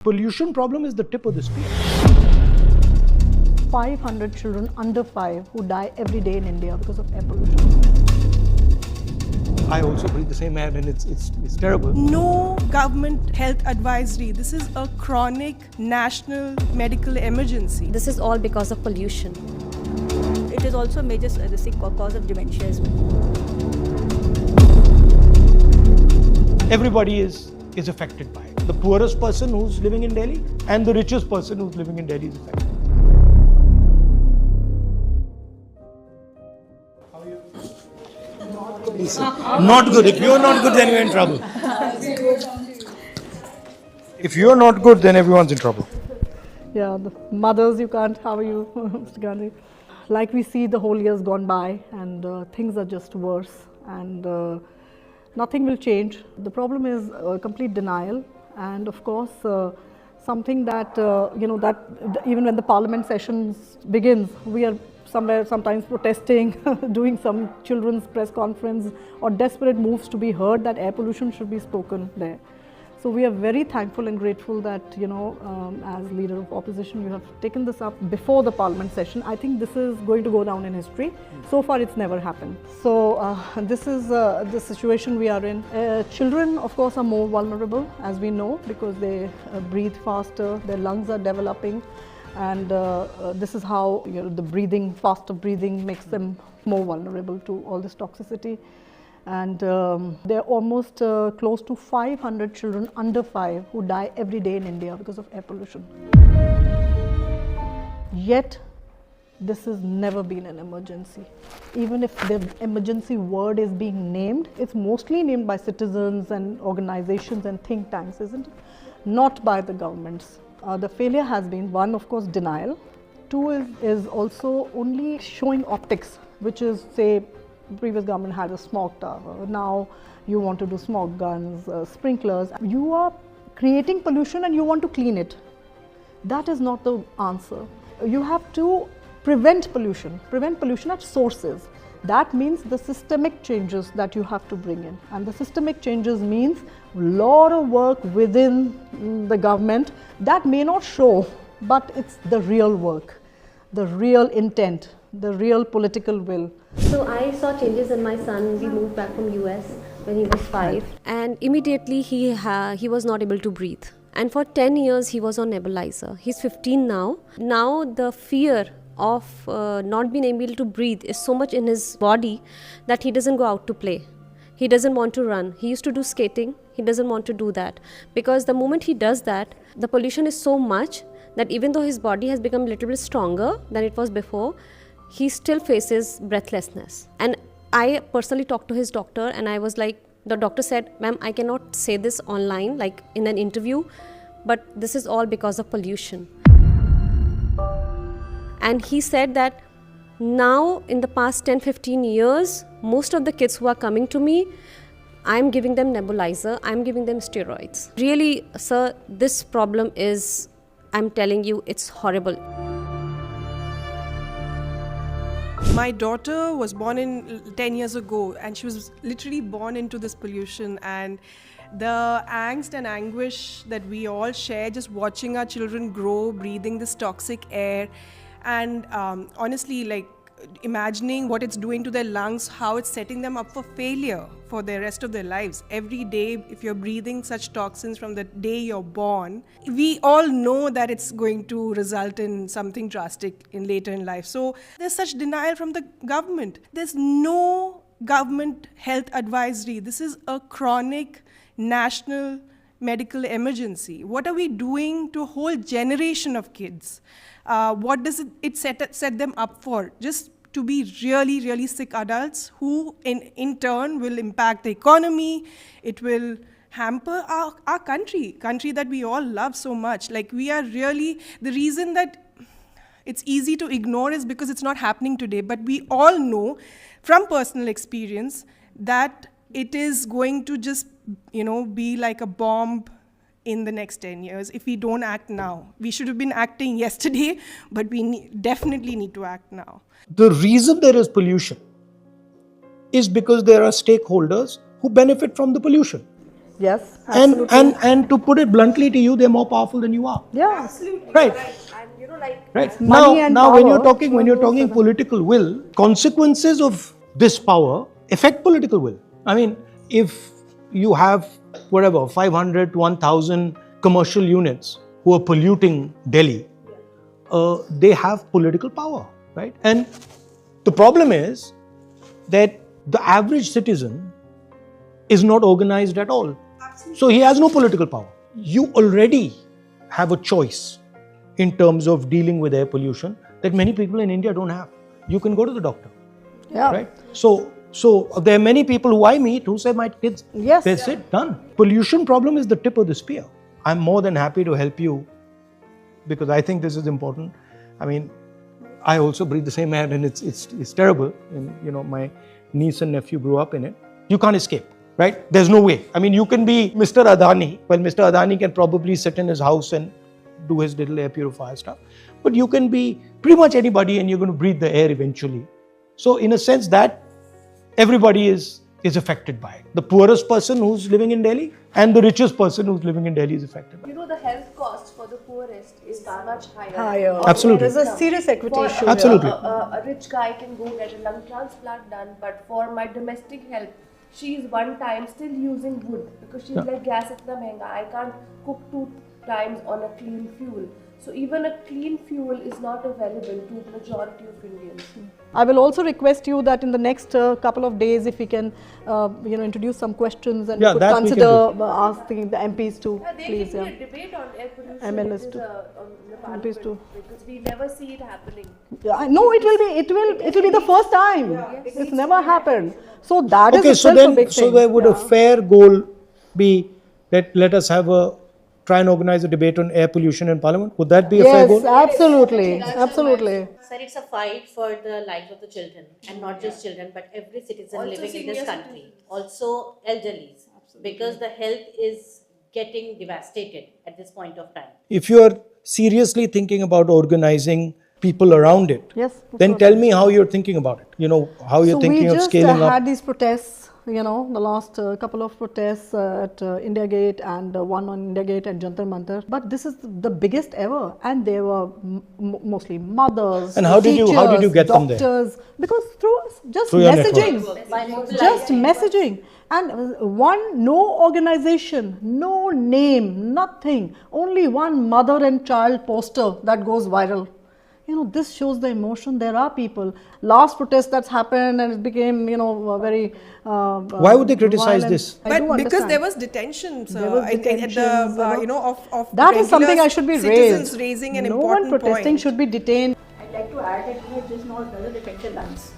Pollution problem is the tip of the spear. 500 children under 5 who die every day in India because of air pollution. I also breathe the same air and it's terrible. No government health advisory. This is a chronic national medical emergency. This is all because of pollution. It is also a major cause of dementia as well. Everybody is affected by it. The poorest person who's living in Delhi and the richest person who's living in Delhi is affected. Not good. If you're not good, then you're in trouble. If you're not good, then everyone's in trouble. Yeah, the mothers, you can't. How are you, Mr. Gandhi? Like we see, the whole year's gone by and things are just worse and nothing will change. The problem is complete denial and of course something that, that even when the parliament sessions begins, we are sometimes protesting, doing some children's press conference or desperate moves to be heard that air pollution should be spoken there. So we are very thankful and grateful that, as leader of opposition, you have taken this up before the parliament session. I think this is going to go down in history. So far, it's never happened. So this is the situation we are in. Children, of course, are more vulnerable, as we know, because they breathe faster, their lungs are developing. And this is how the faster breathing makes them more vulnerable to all this toxicity. And there are almost close to 500 children under 5 who die every day in India because of air pollution. Yet, this has never been an emergency. Even if the emergency word is being named, it's mostly named by citizens and organizations and think tanks, isn't it? Not by the governments. The failure has been, one, of course, denial. Two is also only showing optics, which is, say, the previous government had a smog tower. Now you want to do smog guns, sprinklers. You are creating pollution and you want to clean it. That is not the answer. You have to prevent pollution at sources. That means the systemic changes that you have to bring in. And the systemic changes means a lot of work within the government that may not show, but it's the real work, the real intent, the real political will. So I saw changes in my son. We moved back from US when he was 5 and immediately he was not able to breathe. And for 10 years he was on nebulizer. He's 15 now. Now the fear of not being able to breathe is so much in his body that he doesn't go out to play. He doesn't want to run. He used to do skating. He doesn't want to do that because the moment he does that, the pollution is so much that even though his body has become a little bit stronger than it was before, he still faces breathlessness. And I personally talked to his doctor and I was like, the doctor said, ma'am, I cannot say this online, like in an interview, but this is all because of pollution. And he said that now in the past 10-15 years, most of the kids who are coming to me, I'm giving them nebulizer, I'm giving them steroids. Really, sir, this problem is, I'm telling you, it's horrible. My daughter was born 10 years ago and she was literally born into this pollution, and the angst and anguish that we all share just watching our children grow, breathing this toxic air, and honestly, like imagining what it's doing to their lungs, how it's setting them up for failure for the rest of their lives. Every day, if you're breathing such toxins from the day you're born, we all know that it's going to result in something drastic later in life. So there's such denial from the government. There's no government health advisory. This is a chronic national medical emergency. What are we doing to a whole generation of kids? What does it set them up for? Just to be really, really sick adults who in turn will impact the economy. It will hamper our country that we all love so much. Like we are really, the reason that it's easy to ignore is because it's not happening today. But we all know from personal experience that it is going to just, be like a bomb in the next 10 years if we don't act now. We should have been acting yesterday, but we definitely need to act now. The reason there is pollution is because there are stakeholders who benefit from the pollution. Yes, And, absolutely. and to put it bluntly to you, they're more powerful than you are. Yeah. Absolutely. Right. And you know, like Right. Money and Now when power, you're talking one rules another. political will, consequences of this power affect political will. I mean, if you have whatever 500 to 1,000 commercial units who are polluting Delhi, they have political power, right? And the problem is that the average citizen is not organized at all. So he has no political power. You already have a choice in terms of dealing with air pollution that many people in India don't have. You can go to the doctor, Yeah. right? So there are many people who I meet who say, my kids, Yes. that's it, done. Pollution problem is the tip of the spear. I'm more than happy to help you because I think this is important. I mean, I also breathe the same air and it's terrible. And you know, my niece and nephew grew up in it. You can't escape, right? There's no way. I mean, you can be Mr. Adani. Well, Mr. Adani can probably sit in his house and do his little air purifier stuff. But you can be pretty much anybody and you're going to breathe the air eventually. So in a sense that everybody is affected by it. The poorest person who's living in Delhi and the richest person who's living in Delhi is affected by it. You know, the health cost for the poorest is much higher. Higher. Absolutely. There's a serious equity For issue. Absolutely. A rich guy can go get a lung transplant done, but for my domestic help, she is one time still using wood because she's like, gas itna mehenga, I can't cook 2 times on a clean fuel. So even a clean fuel is not available to majority of Indians. I will also request you that in the next couple of days, if we can, introduce some questions and Yeah, we could that we can consider asking the MPs to Yeah, there please. can be a debate on air pollution MLs in too. the MPs parliament too. because we never see it happening. No, it will be the first time. It's never happened. So that is Okay, so itself a big then, thing. so there would a fair goal be that let us try and organize a debate on air pollution in Parliament? Would that be a fair goal? Yes, absolutely, absolutely. Sir, it's a fight for the lives of the children, and not just children, but every citizen Also living in senior this country. Also elderlies, because the health is getting devastated at this point of time. If you are seriously thinking about organizing people around it, Yes. then tell me how you're thinking about it. You know, how you're So thinking we of just scaling up. had these protests, the last couple of protests at India Gate and one on India Gate and Jantar Mantar. But this is the biggest ever, and they were mostly mothers, And how did you teachers, get them there? doctors, because through just Through your messaging, network. just messaging, and no organization, no name, nothing, only one mother and child poster that goes viral. This shows the emotion. There are people. Last protest that's happened and it became, very. Why would they criticize violent. this? I But do because understand. there was detentions, There was at the detentions, of That is something regular I should be citizens raised. raising an No important one protesting point. should be detained. I'd like to add that it just not doesn't affect the lungs.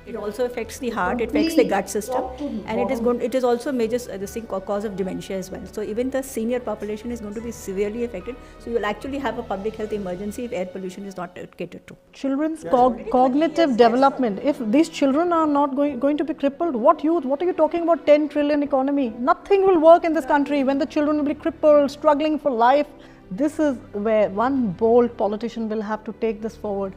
It also affects the heart, it affects the gut system, and it is also a major cause of dementia as well. So even the senior population is going to be severely affected. So you will actually have a public health emergency if air pollution is not catered to. Children's cognitive development. If these children are not going to be crippled, what are you talking about 10 trillion economy? Nothing will work in this country when the children will be crippled, struggling for life. This is where one bold politician will have to take this forward.